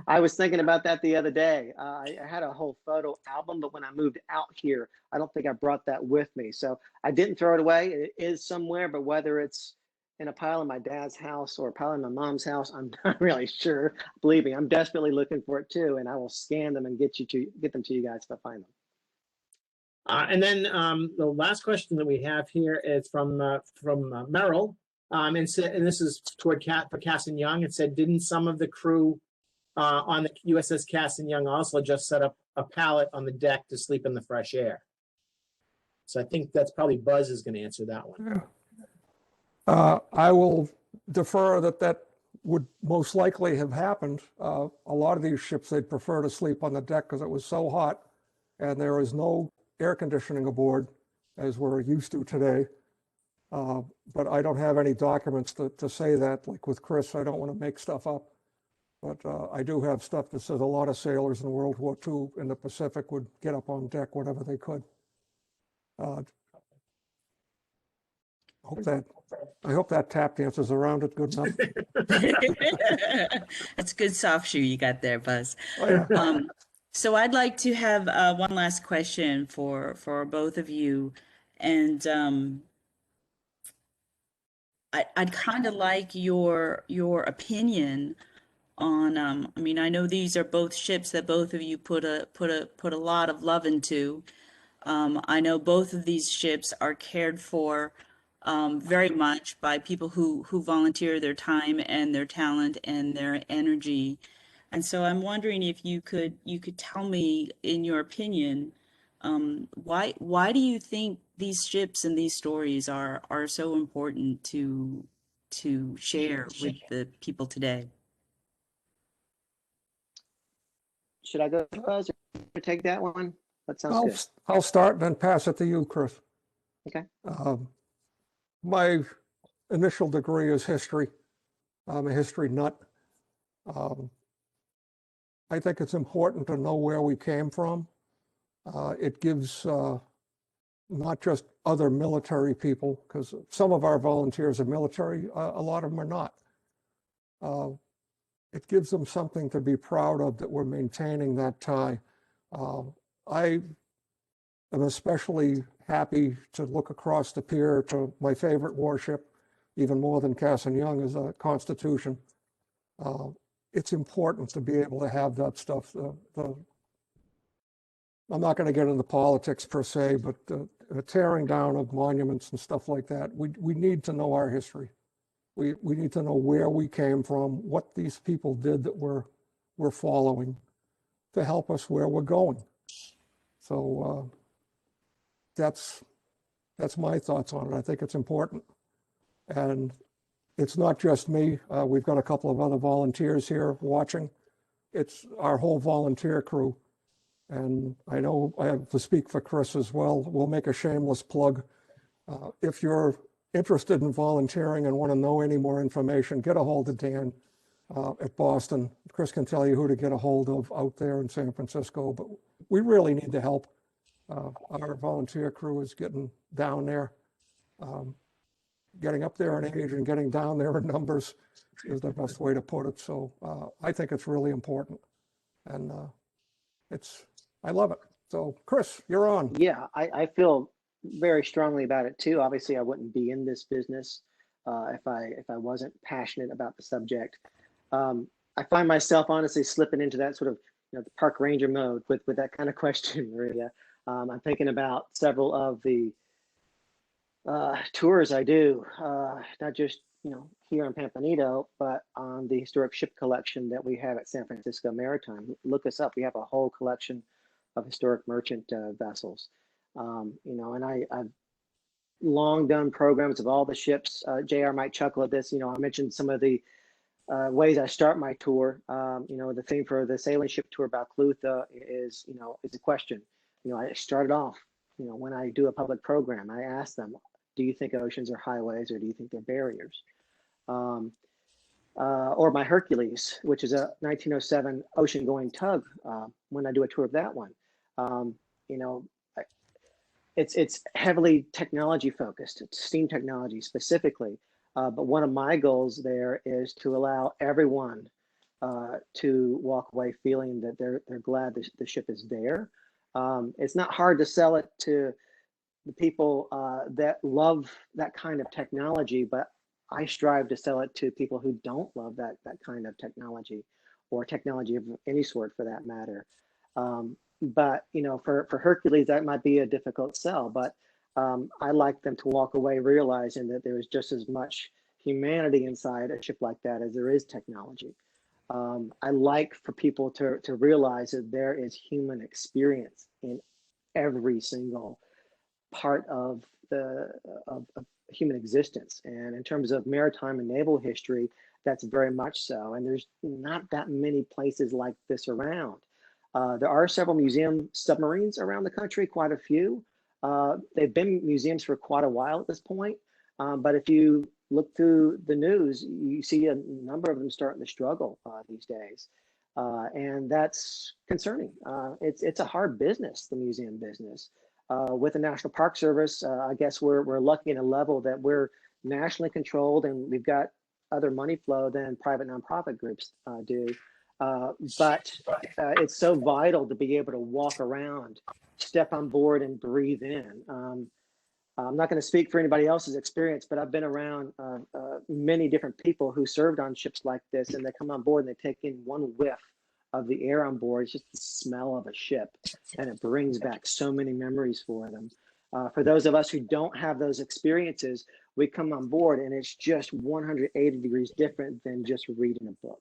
I was thinking about that the other day. I had a whole photo album, but when I moved out here, I don't think I brought that with me. So I didn't throw it away. It is somewhere, but whether it's in a pile in my dad's house or a pile in my mom's house, I'm not really sure. Believe me, I'm desperately looking for it too, and I will scan them and get them to you guys if I find them. And then the last question that we have here is from Merrill, and this is toward for CASSIN YOUNG. It said, didn't some of the crew on the USS CASSIN YOUNG also just set up a pallet on the deck to sleep in the fresh air? So I think that's probably Buzz is going to answer that one. I will defer that would most likely have happened. A lot of these ships, they'd prefer to sleep on the deck because it was so hot and there was no air conditioning aboard as we're used to today. But I don't have any documents to say that. Like with Chris, I don't want to make stuff up. But I do have stuff that says a lot of sailors in World War II in the Pacific would get up on deck whenever they could. I hope that tap dances around it good enough. That's a good soft shoe you got there, Buzz. Oh, yeah. So I'd like to have one last question for both of you, and I'd kind of like your opinion on. I mean, I know these are both ships that both of you put a lot of love into. I know both of these ships are cared for very much by people who volunteer their time and their talent and their energy. And so I'm wondering if you could tell me, in your opinion, why do you think these ships and these stories are so important to share with the people today? Should I go, Buzz, or take that one? That sounds good. I'll start and then pass it to you, Chris. Okay. My initial degree is history. I'm a history nut. I think it's important to know where we came from. It gives not just other military people, because some of our volunteers are military, a lot of them are not. It gives them something to be proud of, that we're maintaining that tie. I am especially happy to look across the pier to my favorite warship, even more than CASSIN YOUNG, is a Constitution. it's important to be able to have that stuff. I'm not going to get into politics per se, but the tearing down of monuments and stuff like that, we need to know our history. We need to know where we came from, what these people did that we're following to help us where we're going. So that's my thoughts on it. I think it's important. And it's not just me. We've got a couple of other volunteers here watching. It's our whole volunteer crew. And I know I have to speak for Chris as well. We'll make a shameless plug. If you're interested in volunteering and want to know any more information, get a hold of Dan at Boston. Chris can tell you who to get a hold of out there in San Francisco, but we really need the help. Our volunteer crew is getting down there. Getting up there in age and getting down there in numbers is the best way to put it. So I think it's really important, and I love it. So Chris, you're on. Yeah, I feel very strongly about it too. Obviously, I wouldn't be in this business if I wasn't passionate about the subject. I find myself honestly slipping into that sort of the park ranger mode with that kind of question, Maria. I'm thinking about several of the tours I do, not just here in Pampanito, but on the historic ship collection that we have at San Francisco Maritime. Look us up. We have a whole collection of historic merchant vessels. And I've long done programs of all the ships. JR might chuckle at this. I mentioned some of the ways I start my tour. The theme for the sailing ship tour about Clutha is a question. I started off, when I do a public program, I ask them, do you think oceans are highways or do you think they're barriers? Or my Hercules, which is a 1907 ocean-going tug. When I do a tour of that one, it's heavily technology focused. It's steam technology specifically. But one of my goals there is to allow everyone to walk away feeling that they're glad the ship is there. It's not hard to sell it to the people that love that kind of technology, but I strive to sell it to people who don't love that kind of technology, or technology of any sort for that matter. But for Hercules, that might be a difficult sell, but I like them to walk away realizing that there is just as much humanity inside a ship like that as there is technology. I like for people to realize that there is human experience in every single part of human existence. And in terms of maritime and naval history, that's very much so. And there's not that many places like this around. There are several museum submarines around the country, quite a few. They've been museums for quite a while at this point. But if you look through the news, you see a number of them starting to struggle these days. And that's concerning. It's a hard business, the museum business. With the National Park Service, I guess we're lucky in a level that we're nationally controlled and we've got other money flow than private nonprofit groups do. But it's so vital to be able to walk around, step on board and breathe in. I'm not going to speak for anybody else's experience, but I've been around many different people who served on ships like this, and they come on board and they take in one whiff of the air on board. It's just the smell of a ship, and it brings back so many memories for them. For those of us who don't have those experiences, we come on board and it's just 180 degrees different than just reading a book.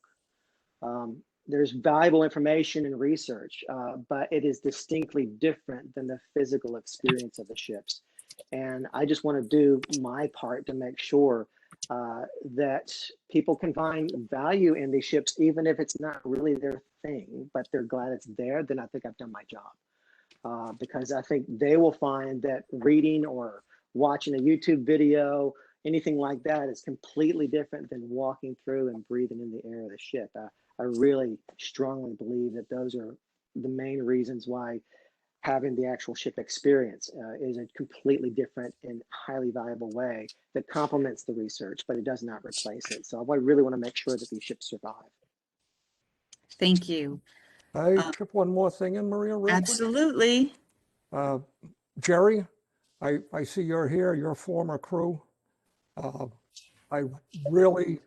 There's valuable information and research, but it is distinctly different than the physical experience of the ships. And I just want to do my part to make sure that people can find value in these ships, even if it's not really their thing, but they're glad it's there. Then I think I've done my job, because I think they will find that reading or watching a YouTube video, anything like that, is completely different than walking through and breathing in the air of the ship. I really strongly believe that those are the main reasons why having the actual ship experience is a completely different and highly valuable way that complements the research, but it does not replace it. So I really want to make sure that these ships survive. Thank you. I chip one more thing in, Maria, real Absolutely. quick. Jerry, I see you're here, your former crew. I really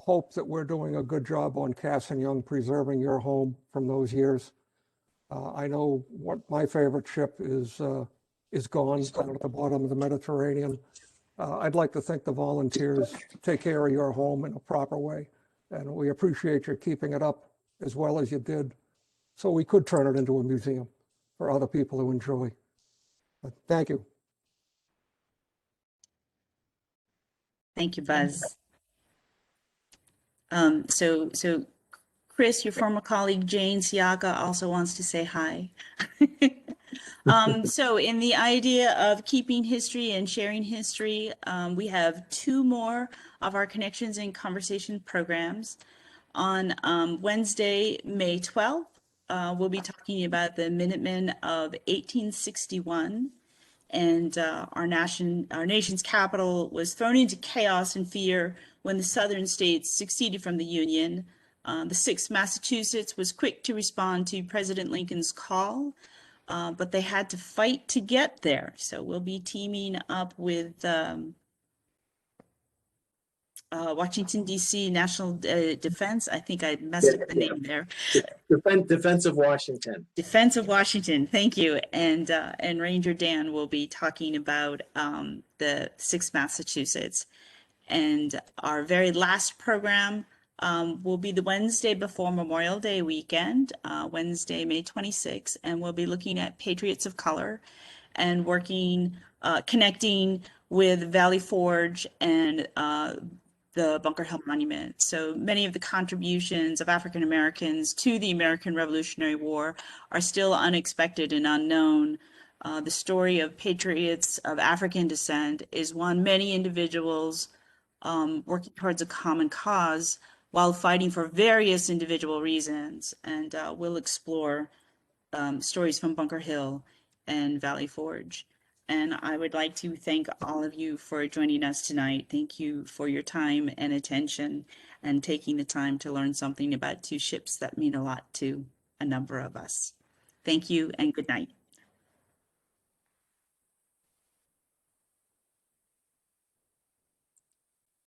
hope that we're doing a good job on Cassin Young preserving your home from those years. I know what my favorite ship is gone down at the bottom of the Mediterranean. I'd like to thank the volunteers take care of your home in a proper way. And we appreciate your keeping it up as well as you did, so we could turn it into a museum for other people to enjoy. But thank you. Thank you, Buzz. So Chris, your former colleague Jane Siaka also wants to say hi. So in the idea of keeping history and sharing history, we have two more of our Connections and Conversation programs. On Wednesday, May 12th, we'll be talking about the Minutemen of 1861. And our nation's capital was thrown into chaos and fear when the southern states seceded from the Union. The 6th Massachusetts was quick to respond to President Lincoln's call, but they had to fight to get there. So we'll be teaming up with Washington, D.C. National Defense. I think I messed up the name there. Defense of Washington. Defense of Washington, thank you. And Ranger Dan will be talking about the 6th Massachusetts. And our very last program will be the Wednesday before Memorial Day weekend, Wednesday, May 26th. And we'll be looking at Patriots of Color and connecting with Valley Forge and the Bunker Hill Monument. So many of the contributions of African Americans to the American Revolutionary War are still unexpected and unknown. The story of patriots of African descent is one many individuals working towards a common cause while fighting for various individual reasons. And we'll explore stories from Bunker Hill and Valley Forge. And I would like to thank all of you for joining us tonight. Thank you for your time and attention and taking the time to learn something about two ships that mean a lot to a number of us. Thank you and good night.